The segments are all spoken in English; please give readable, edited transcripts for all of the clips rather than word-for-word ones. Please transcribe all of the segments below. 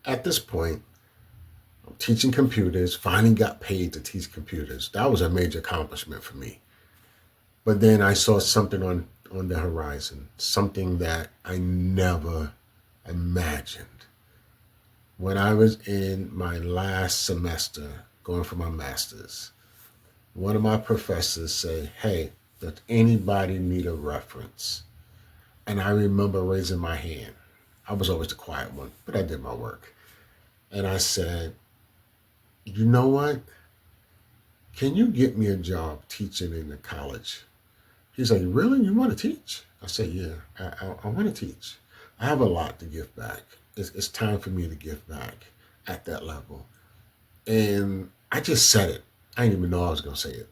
at this point, I'm teaching computers, finally got paid to teach computers. That was a major accomplishment for me. But then I saw something on the horizon, something that I never imagined. When I was in my last semester going for my master's, one of my professors said, "Hey, does anybody need a reference?" And I remember raising my hand. I was always the quiet one, but I did my work. And I said, "You know what? Can you get me a job teaching in the college?" He's like, "Really? You want to teach?" I said, "Yeah, I want to teach. I have a lot to give back. It's time for me to give back at that level." And I just said it. I didn't even know I was going to say it.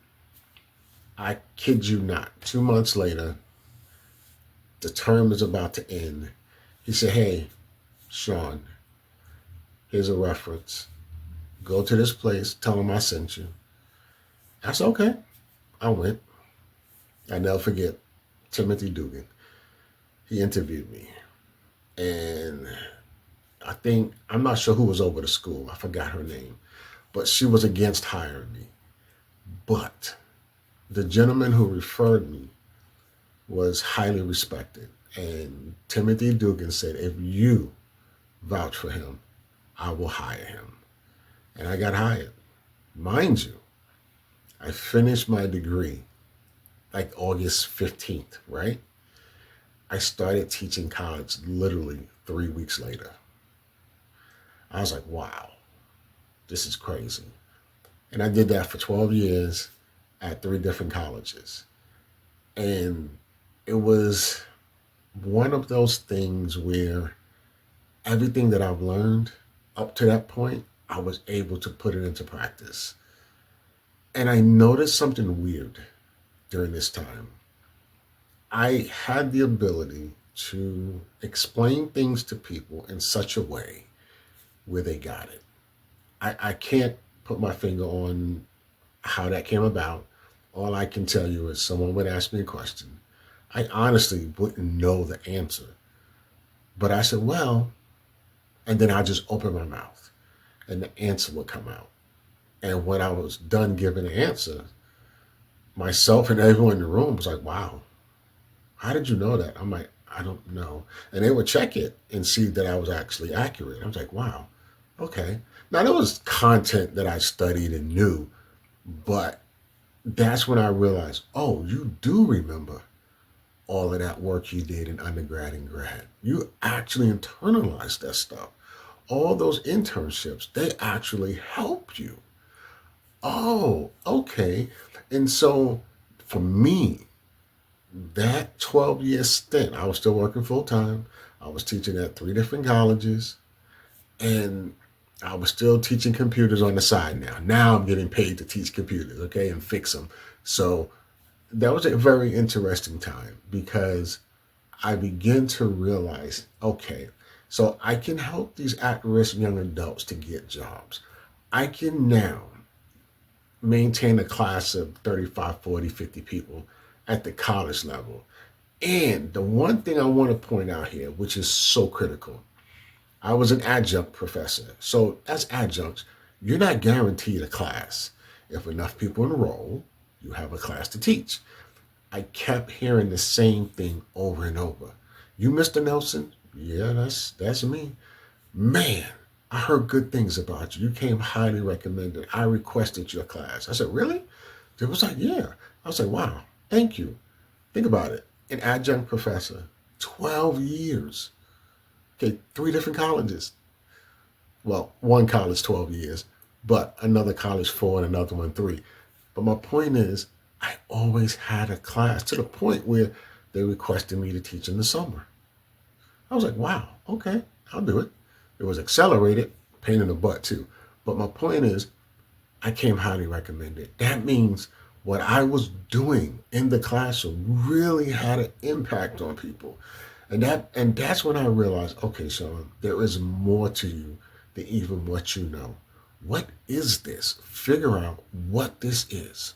I kid you not. 2 months later, the term is about to end. He said, "Hey, Sean, here's a reference. Go to this place, tell them I sent you." I said, "Okay." I went. I never forget Timothy Dugan. He interviewed me. And I'm not sure who was over the school. I forgot her name. But she was against hiring me. But the gentleman who referred me was highly respected. And Timothy Dugan said, "If you vouch for him, I will hire him." And I got hired. Mind you, I finished my degree like August 15th, right? I started teaching college literally 3 weeks later. I was like, wow, this is crazy. And I did that for 12 years at three different colleges. And it was one of those things where everything that I've learned up to that point, I was able to put it into practice. And I noticed something weird during this time. I had the ability to explain things to people in such a way where they got it. I can't put my finger on how that came about. All I can tell you is someone would ask me a question. I honestly wouldn't know the answer. But I said, well, and then I just open my mouth and the answer would come out. And when I was done giving the answer, myself and everyone in the room was like, wow, how did you know that? I'm like, I don't know. And they would check it and see that I was actually accurate. I was like, wow, okay. Now, there was content that I studied and knew, but that's when I realized, oh, you do remember all of that work you did in undergrad and grad. You actually internalized that stuff. All those internships, they actually helped you. Oh, okay. And so for me, that 12-year stint, I was still working full time. I was teaching at three different colleges, and I was still teaching computers on the side now. Now I'm getting paid to teach computers, okay, and fix them. So that was a very interesting time because I began to realize, okay, so I can help these at-risk young adults to get jobs. I can now maintain a class of 35, 40, 50 people at the college level. And the one thing I want to point out here, which is so critical, I was an adjunct professor. So as adjuncts, you're not guaranteed a class. If enough people enroll, you have a class to teach. I kept hearing the same thing over and over. "You, Mr. Nelson?" "Yeah, that's me." "Man, I heard good things about you. You came highly recommended. I requested your class." I said, "Really?" They was like, "Yeah." I was like, "Wow, thank you." Think about it. An adjunct professor, 12 years. Okay, three different colleges. Well, one college 12 years, but another college four and another one three. But my point is, I always had a class to the point where they requested me to teach in the summer. I was like, wow, okay, I'll do it. It was accelerated, pain in the butt too. But my point is, I came highly recommended. That means what I was doing in the classroom really had an impact on people. And that's when I realized, okay, Sean, there is more to you than even what you know. What is this? Figure out what this is.